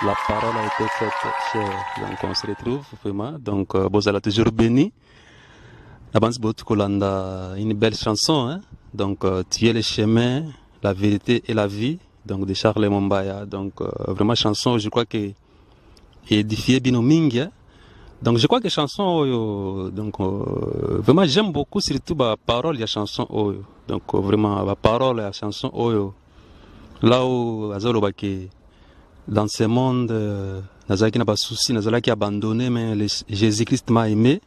la parole a été faite chère. Donc, on se retrouve vraiment. Donc, Bozala toujours béni. Abans Kolanda, une belle chanson. Hein? Donc, tu es le chemin, la vérité et la vie. Donc, de Charles Mombaya. Donc, vraiment chanson, je crois que édifié Binoming. Hein? Donc je crois que chanson donc vraiment j'aime beaucoup surtout la parole de la chanson donc vraiment la parole de la chanson là où azolo baki dans ce monde nazaki na ba souci nazalaki abandonné mais Jésus-Christ m'a aimé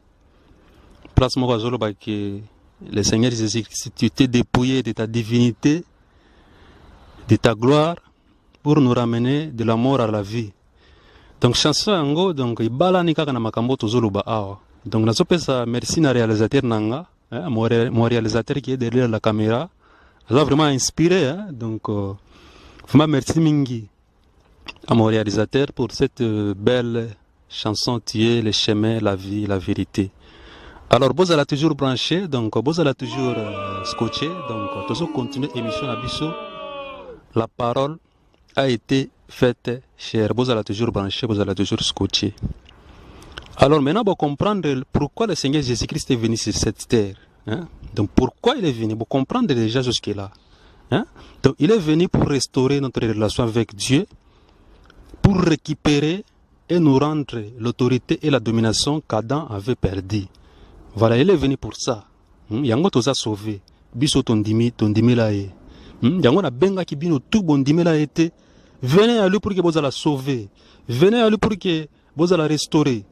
place moi azolo baki le Seigneur Jésus-Christ tu t'es dépouillé de ta divinité de ta gloire pour nous ramener de la mort à la vie. Donc chanson yango donc ibala ni kaka na makambo tozoloba awa. Donc nazopesa merci na réalisateur nanga, mon réalisateur qui est derrière la caméra. Ça a vraiment inspiré hein? Donc vraiment merci mingi à mon réalisateur pour cette belle chanson Tu es le chemin, la vie, la vérité. Alors Bozala toujours branché, donc Bozala toujours scotché, donc toujours continuer émission na biso. La parole a été faite chère. Vous allez toujours brancher, vous allez toujours scotcher. Alors maintenant, vous comprendre pourquoi le Seigneur Jésus-Christ est venu sur cette terre. Hein? Donc pourquoi il est venu? Vous comprendre déjà jusque-là. Hein? Donc il est venu pour restaurer notre relation avec Dieu, pour récupérer et nous rendre l'autorité et la domination qu'Adam avait perdu. Voilà, il est venu pour ça. Yango toza sauvé. Biso tondimi la e. Yango na benga ki bino tout bondimi la été. Venez à lui pour que vous allez sauver. Venez à lui pour que vous allez restaurer.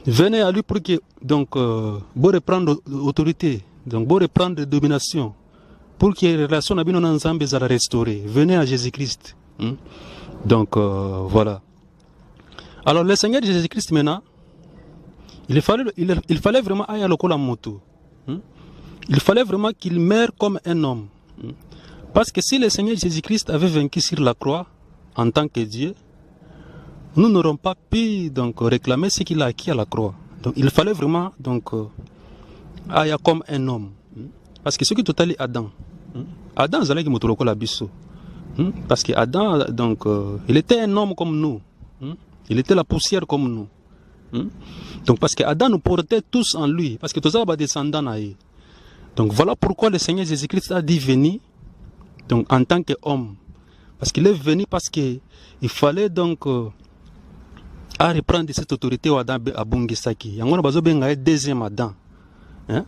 Venez à lui pour que donc vous reprendre l'autorité, donc vous reprendre la domination, pour que les relations avec nous ensemble soient restaurées. Venez à Jésus-Christ. Donc voilà. Alors le Seigneur Jésus-Christ maintenant, il fallait vraiment aller à la moto. Il fallait vraiment qu'il meure comme un homme. Parce que si le Seigneur Jésus-Christ avait vaincu sur la croix en tant que Dieu, nous n'aurons pas pu donc réclamer ce qu'il a acquis à la croix. Donc il fallait vraiment donc aller comme un homme. Parce que ce qui est total Adam. Adam zalaki ki motoloko la biso. Parce que Adam donc il était un homme comme nous. Il était la poussière comme nous. Donc parce que Adam nous portait tous en lui. Parce que tous les descendants naïe. Donc voilà pourquoi le Seigneur Jésus-Christ a dit venir donc en tant qu'homme. Parce qu'il est venu parce qu'il fallait donc à reprendre cette autorité au Adam à Bungisaki. Il y a un deuxième Adam. Hein?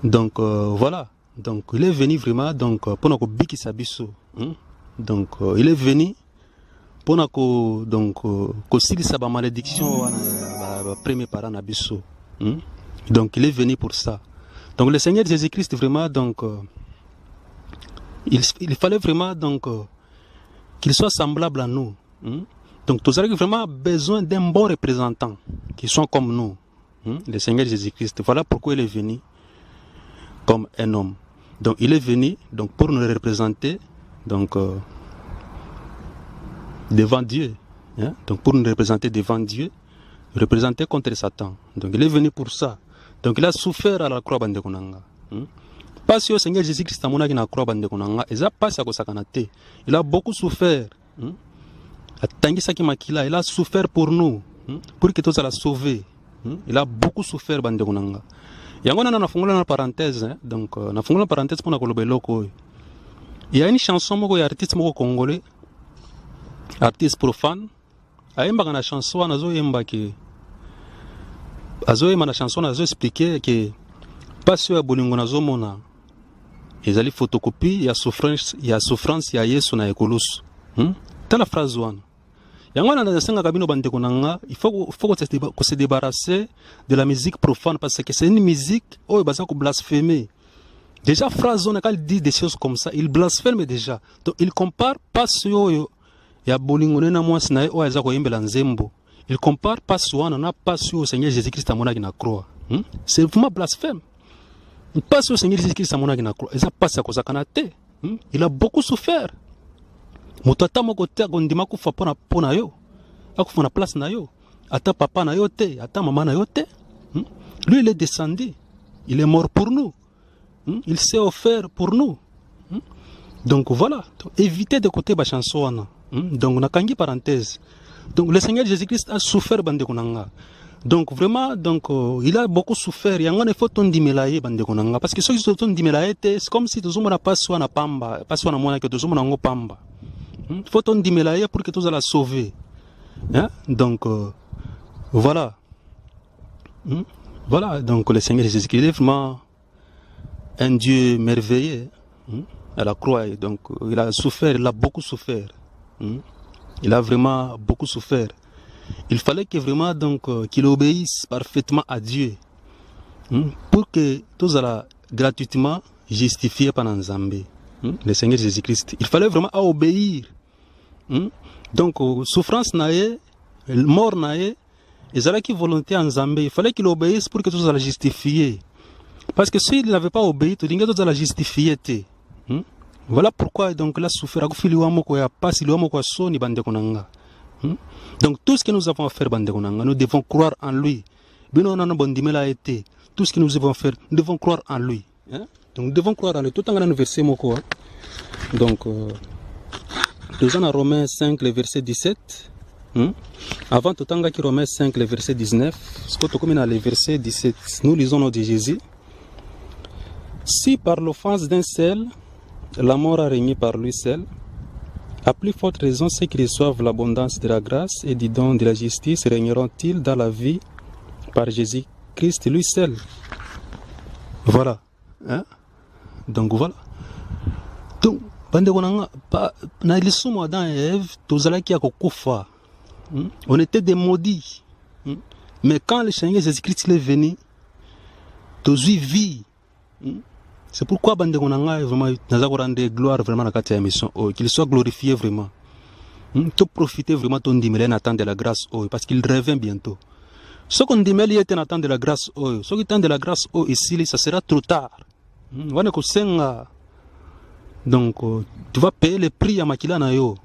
Donc voilà. Donc il est venu vraiment donc pour nous biki sabiso. Donc il est venu pour nous donc aussi sa malédiction la premier parent nabiso. Donc il est venu pour ça. Donc le Seigneur Jésus-Christ vraiment donc il fallait vraiment donc qu'il soit semblable à nous. Donc nous avons vraiment besoin d'un bon représentant qui soit comme nous. Le Seigneur Jésus-Christ. Voilà pourquoi il est venu comme un homme. Donc il est venu donc pour nous représenter donc devant Dieu. Donc pour nous représenter devant Dieu, représenter contre Satan. Donc il est venu pour ça. Donc il a souffert à la croix bande konanga. Parce que le Seigneur Jésus-Christ a monaki na croix bande konanga, eza passe à kosakanate. Il a beaucoup souffert. Il a souffert pour nous, pour que tous la sauver. Il a beaucoup souffert bande konanga. Yango na fungula na parenthèse, donc na fungula parenthèse pour na kolobeloko. Il y a une chanson moko ya artiste moko congolais, artiste profane, ayemba na chanson nazo yemba ke azoyema na chanson nazo expliquer que pas ya bolingo nazo mona ezali photocopie ya souffrance ya Yesu na ekolusu. Telle la phrase wana. Yango na senga kabino bandeko nanga, il faut se débarrasser de la musique profane parce que c'est une musique oh baza ko blasphémer. Déjà phrase wana quand il dit des choses comme ça, il blasphème déjà. Donc il compare pas yo ya bolingo na mwasi na o aza ko yembela nzembo. Il compare pas souvent, on n'a pas su au Seigneur Jésus-Christ à mon na croix. C'est vraiment blasphème. Il passe au Seigneur Jésus-Christ à mon na croix. Et ça passe à cause de il a beaucoup souffert. Motata moko te gondima ku fa pona yo. Akufa na place na yo. Ata papa na yo te, ata maman na yo te. Lui il est descendu. Il est mort pour nous. Il s'est offert pour nous. Donc voilà, donc, évitez de côté la chanson. Donc on a kangi parenthèse. Donc le Seigneur Jésus-Christ a souffert bandekonanga. Donc vraiment, donc il a beaucoup souffert. Il y a un effort ton dimelaye bandekonanga parce que ceux qui sont ton dimelaye c'est comme si tout le monde pas soit na pamba, pas soit na mona que tout le monde pamba. Faut ton dimelaye pour que tout la sauver. Hein? Donc voilà. Voilà, donc le Seigneur Jésus-Christ est vraiment un Dieu merveilleux. À la croix, donc il a souffert, il a beaucoup souffert. Il a vraiment beaucoup souffert. Il fallait que vraiment donc qu'il obéisse parfaitement à Dieu pour que tous allient gratuitement justifier pendant Zambé. Le Seigneur Jésus-Christ. Il fallait vraiment obéir. Donc souffrance naïe, mort naïe, ils allaient qui volonté en Zambé. Il fallait qu'il obéisse pour que tous allient justifier. Parce que s'il n'avait pas obéi, tout le monde allait justifier. Voilà pourquoi donc la souffert. Donc tout ce que nous avons à faire, nous devons croire en lui. Tout ce que nous devons faire, nous devons croire en lui. Donc nous devons croire en lui. Tout en allant verset moko. Donc nous sommes à Romains 5, le verset 17. Avant tout en qui Romains 5, le verset 19. Ce que tu as le verset 17. Nous lisons notre Jésus. Si par l'offense d'un seul, la mort a régné par lui seul, à plus forte raison, ceux qui reçoivent l'abondance de la grâce et du don de la justice régneront-ils dans la vie par Jésus-Christ lui seul. Voilà. Donc voilà. Donc, on était des maudits. Mais quand le Seigneur Jésus-Christ est venu, tous vie. C'est pourquoi vraiment gloire vraiment à mission qu'il soit glorifié vraiment. Tu profiter vraiment ton dimel en attendant de la grâce parce qu'il revient bientôt. Ce qu'on dit il est en attendant de la grâce ce qui attend de la grâce ici ça sera trop tard. Donc tu vas payer le prix à makila na yo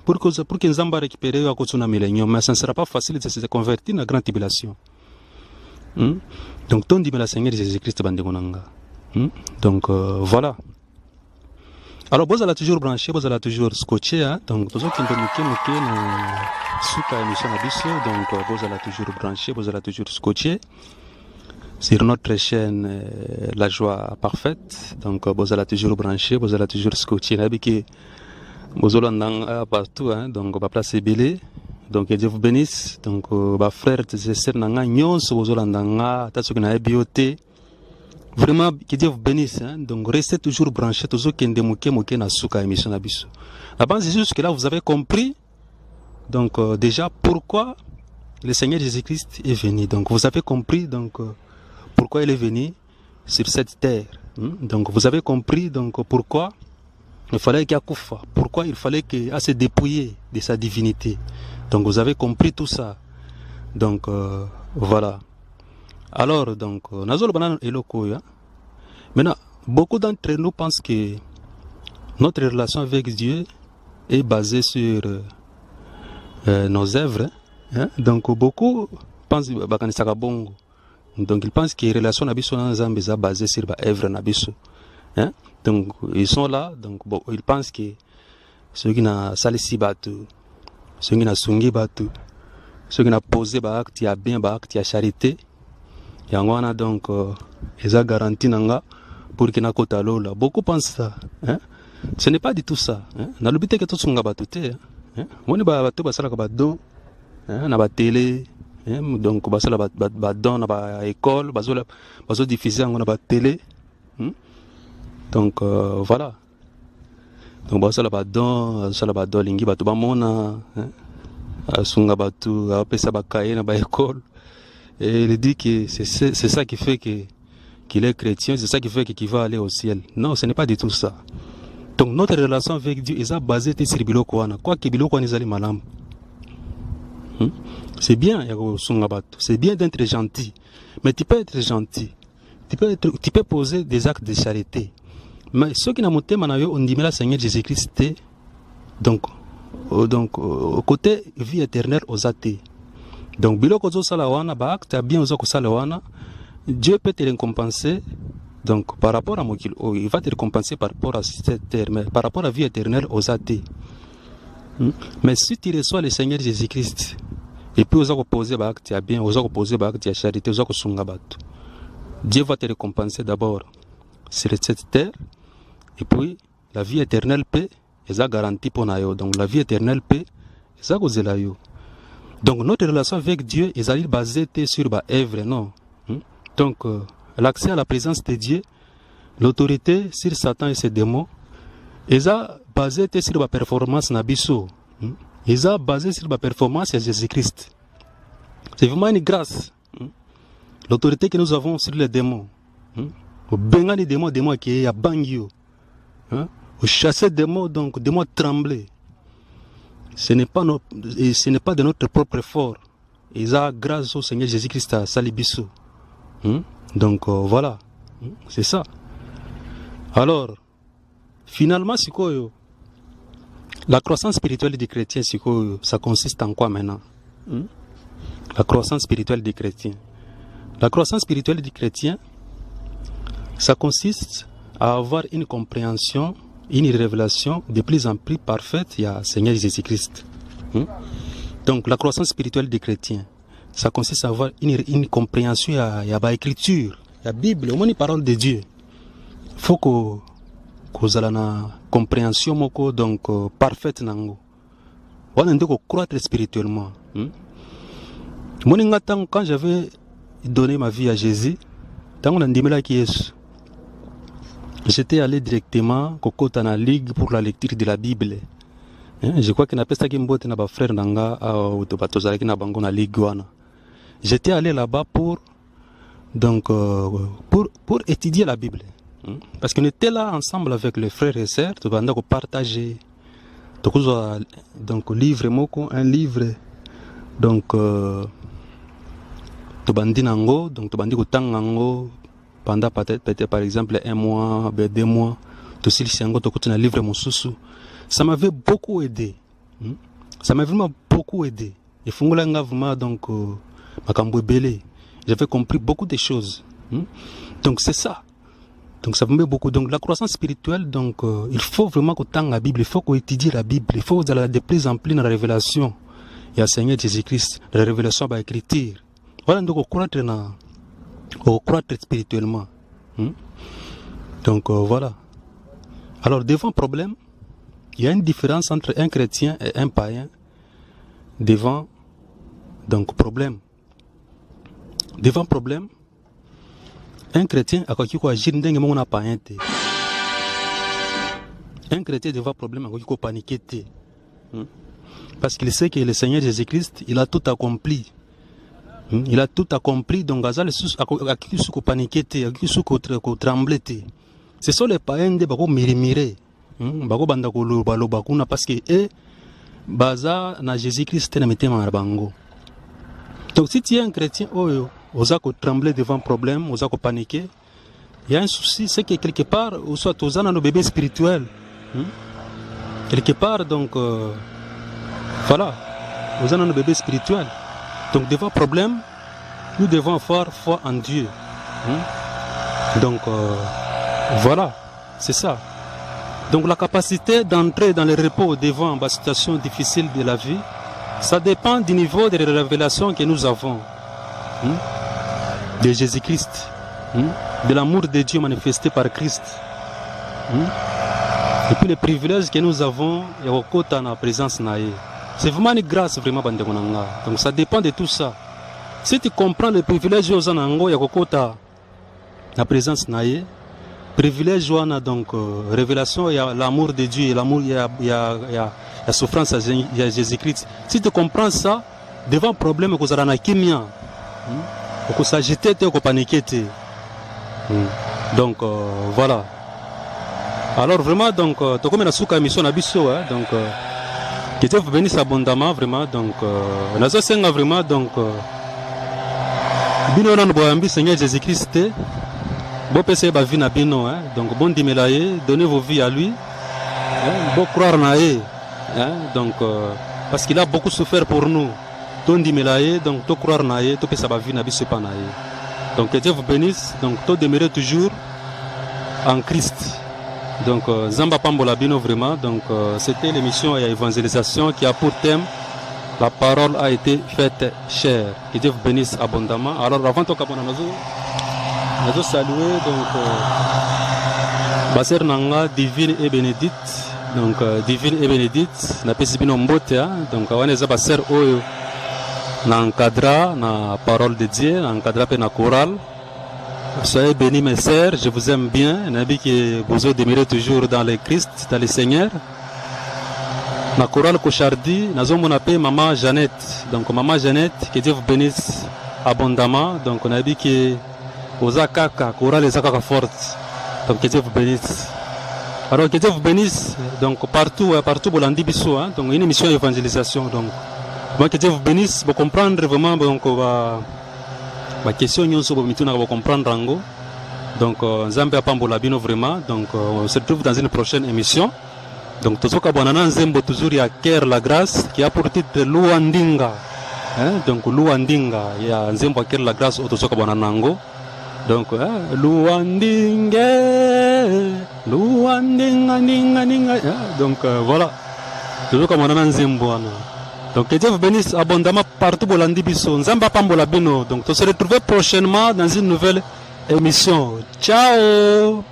pour que Nzamba récupère à côté de millénium, mais ça ne sera pas facile de se convertir dans la grande tribulation. Donc ton dimel Seigneur Jésus-Christ bandegonanga. Donc voilà. Alors vous allez toujours brancher, vous allez toujours scotcher, donc tous ceux qui ont muké na suka émission abisso, donc vous allez toujours brancher, vous allez toujours scotcher sur notre chaîne La Joie Parfaite. Donc vous allez toujours brancher, vous allez toujours scotcher. N'habitué, vous allez partout, donc va placer belé. Donc que Dieu vous bénisse. Donc va frère et sœurs nanga nyonso vous allez nanga tatsuki na bioté. Vraiment, que Dieu vous bénisse. Donc, restez toujours branchés, toujours qui ont na souka émission abisso. La base, c'est juste que là, vous avez compris. Donc, déjà, pourquoi le Seigneur Jésus-Christ est venu. Donc, vous avez compris, donc, pourquoi il est venu sur cette terre. Donc, vous avez compris, donc, pourquoi il fallait qu'il y ait Koufa. Pourquoi il fallait qu'il se dépouiller de sa divinité. Donc, vous avez compris tout ça. Donc, voilà. Alors, donc, maintenant, beaucoup d'entre nous pensent que notre relation avec Dieu est basée sur nos œuvres. Donc, beaucoup pensent que donc, ils pensent que la relation est basée sur les œuvres. Donc, ils sont là, donc, ils pensent que ceux qui ont salissé batu, ceux qui ont sungi batu, ceux qui ont posé acte, il y a bien acte, il y a charité. Yangwana donc ils ont garanti nanga pour qu'il n'a pas lola. Beaucoup pensent ça. Ce n'est pas du tout ça. Na lubite que tout sunga batute. Moni ba batu basala ka badon. Na ba télé. Donc basala badon na ba école, bazo diffuser ngona ba télé. Donc voilà. Donc basala badon lingi batu ba mona. Sunga batu apesa ba kaye na ba école. Et il dit que c'est ça qui fait qu'il est chrétien, c'est ça qui fait qu'il va aller au ciel. Non, ce n'est pas du tout ça. Donc notre relation avec Dieu est basée sur Biloko wana. Quoi que Biloko wana ezali malam. C'est bien c'est bien d'être gentil, mais tu peux être gentil. Tu peux poser des actes de charité. Mais ceux qui n'ont monté manayo on dit mais la Seigneur Jésus-Christ donc au côté vie éternelle aux athées. Donc, biloko zo sala wana ba acte bien ozo ko sala wana, Dieu peut te récompenser Donc, par rapport à Mokil, il va te récompenser par rapport à cette terre, mais par rapport à la vie éternelle aux athées. Mais si tu reçois le Seigneur Jésus-Christ, et puis, vous poser l'acte à bien, vous poser l'acte à charité, vous avez Dieu va te récompenser d'abord sur cette terre, et puis la vie éternelle paix, ils ont garanti pour nous. Donc la vie éternelle paix, ils ont garanti. Donc notre relation avec Dieu, ils ont basé sur l'œuvre, non. Donc l'accès à la présence de Dieu, l'autorité sur Satan et ses démons, ils ont basé sur la performance Nabiso. Ils ont basé sur la performance de Jésus-Christ. C'est vraiment une grâce. L'autorité que nous avons sur les démons. Au benga des démons qui est à Bangio. Au chasser des démons, donc des démons trembler. Ce n'est pas de notre propre effort. Ils ont grâce au Seigneur Jésus-Christ à Salibiso. Donc voilà. C'est ça. Alors, finalement, c'est quoi? La croissance spirituelle des chrétiens, c'est quoi? Ça consiste en quoi maintenant? La croissance spirituelle des chrétiens. La croissance spirituelle des chrétiens, ça consiste à avoir une compréhension, une révélation de plus en plus parfaite, il y a Seigneur Jésus-Christ. Donc la croissance spirituelle des chrétiens, ça consiste à avoir une compréhension, il y a l'écriture, la Bible, au moins une parole de Dieu. Il faut que vous ayez une compréhension donc, parfaite. On doit croître spirituellement. Quand j'avais donné ma vie à Jésus, j'étais allé directement à la ligue pour la lecture de la Bible. Je crois que j'étais allé là-bas pour étudier la Bible. Parce qu'on était là ensemble avec les frères et sœurs, pour partager. Donc, un livre. Donc, pendant peut-être par exemple 1 mois, 2 mois, un livre mon sous. Ça m'avait beaucoup aidé. Ça m'a vraiment beaucoup aidé. Et vraiment donc j'avais compris beaucoup de choses. Donc c'est ça. Donc ça me met beaucoup. Donc la croissance spirituelle, donc il faut vraiment qu'on tente la Bible, il faut qu'on étudie la Bible, il faut aller de plus en plus dans la révélation. Il y a Seigneur Jésus-Christ, la révélation par l'écriture. Voilà, donc on croître spirituellement. Donc voilà. Alors devant problème, il y a une différence entre un chrétien et un païen. Devant donc problème. Devant problème, un chrétien a quoi agir ndenge mon païen. Un chrétien devant problème a quoi paniquer. Parce qu'il sait que le Seigneur Jésus-Christ, il a tout accompli. Il a tout accompli, donc Azal a qui se paniquer, a qui se trembler. Ce sont les païens qui vont murmurer. Bako banda ko loba kuna parce que baza na Jésus-Christ na metema bango. Donc si tu es un chrétien oza ko trembler devant problème, oza ko paniquer, il y a un souci, c'est que quelque part ou soit oza na nos bébés spirituels. Quelque part donc voilà, oza na nos bébés spirituels. Donc devant problème, nous devons avoir foi en Dieu. Donc voilà, c'est ça. Donc la capacité d'entrer dans le repos devant la situation difficile de la vie, ça dépend du niveau de révélation que nous avons de Jésus-Christ, de l'amour de Dieu manifesté par Christ, et puis les privilèges que nous avons et au côté de la présence naïe. C'est vraiment une grâce vraiment. Donc ça dépend de tout ça. Si tu comprends les privilèges aux anango et au côté de la présence naïe, privilège donc révélation, il y a l'amour de Dieu, il y a la souffrance à Jésus-Christ. Si tu comprends ça, devant problème que vous avez kimia, que ça agite, que paniquer. Donc voilà. Alors vraiment donc tu comme la souka mission na biso donc que Dieu vous bénisse abondamment vraiment donc nazo senga vraiment donc bino na boambi Seigneur Jésus-Christ. Bon PC ba vie na bino donc bon dimelaye, donnez vos vies à lui. Bon croire na ye. Donc parce qu'il a beaucoup souffert pour nous. Ton dimelaye donc to croire na ye, to pesa ba vie na biso pa na ye. Donc que Dieu vous bénisse. Donc to demeurer toujours en Christ. Donc, Zamba Pambola Bino vraiment. Donc, c'était l'émission et évangélisation qui a pour thème la parole a été faite chère. Que Dieu vous bénisse abondamment. Alors, avant tout, nous saluer donc Basser Nanga Divine et Bénédicte. Donc, Divine et Bénédicte, n'a pas si bien mbote. Donc, on est Basser Oyo. N'encadra la parole de Dieu, n'encadra la chorale. Soyez bénis mes sœurs, je vous aime bien. Nabi que vous demeurez toujours dans le Christ, dans le Seigneur. La chorale Kochardi, nous avons appelé Maman Jeannette. Donc Maman Jeannette, que Dieu vous bénisse abondamment. Donc on a dit que aux akaka, chorale les akaka forte. Donc que Dieu vous bénisse. Alors que Dieu vous bénisse. Donc partout pour l'Andibiso, donc une émission d'évangélisation. Donc moi que Dieu vous bénisse, pour comprendre vraiment donc ma question nous sommes pour comprendre rango. Donc Zambia Pambola Bino vraiment. Donc on se retrouve dans une prochaine émission. Donc Tozoka Bonana Nzembo toujours il y a Cœur la grâce qui a pour titre Luandinga. Donc Luandinga, il y a Nzembo Cœur la grâce au Tozoka Bonanango. Donc Luandinga, Luandinga ninga ninga. Donc voilà. Tozoka Bonana Nzembo. Donc que Dieu vous bénisse abondamment partout pour l'Andibiso. Nzamba Pambola Bino. Donc on se retrouve prochainement dans une nouvelle émission. Ciao.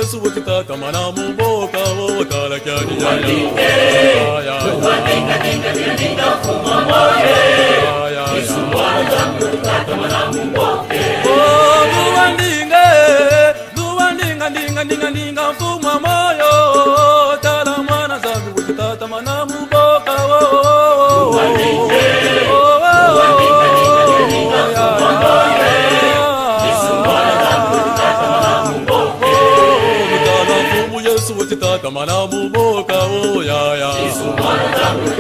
Yesu utitata mana muboka wotala kyani ya ya Ninga fuma moye Yesu mwana utitata mana muboka Ninga fuma moyo tala mwana zambi utitata mana muboka Tata mana muboka ya Yesu mwana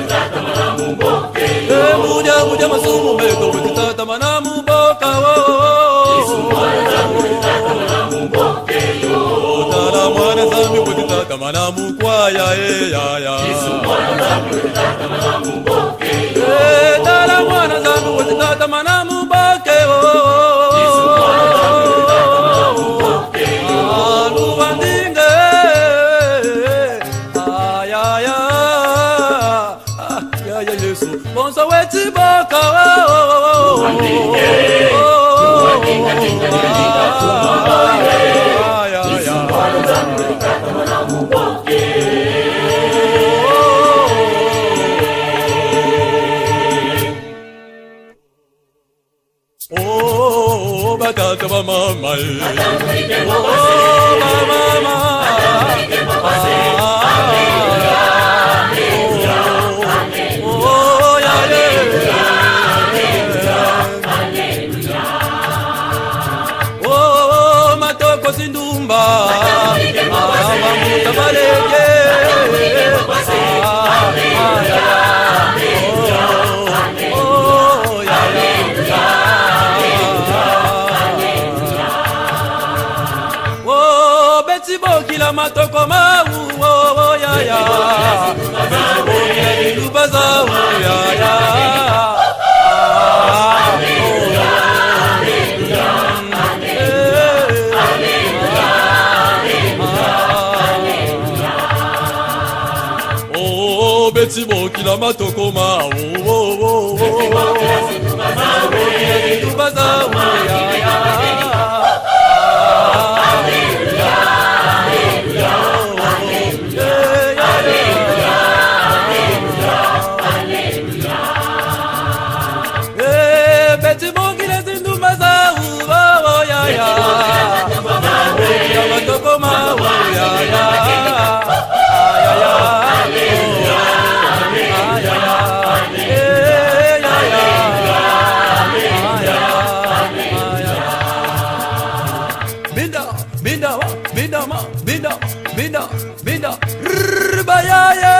tata mana muboka muja masumu beto tata mana muboka Yesu mwana tata mana muboka tala mwana zambi tata mana mukwaya ya Yesu mwana tata mana muboka tala mwana zambi tata mana muboka Yesu mwana tata mana muboka Bonsa weti boka Oh, batata ba mama Sindumba Amamuta Balege Oh Betty Bokila Matoko Mau Oh ya ya Betty Lubaza ya ya Betty Bokila Matoko Mau Betty Bokila Lubaza ya ya Betty Bokila Lubaza ya ya Matoko Mau ya ya Binda Ribayaya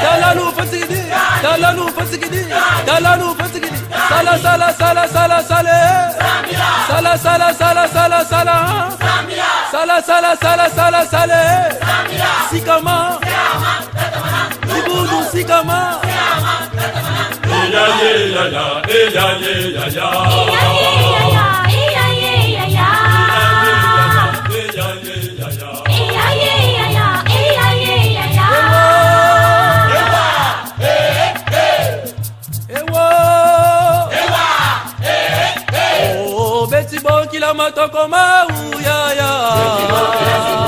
Talalu fasigidi Sala Sikama Sibudu Sikama Betty Bokila Matoko Mau ya ya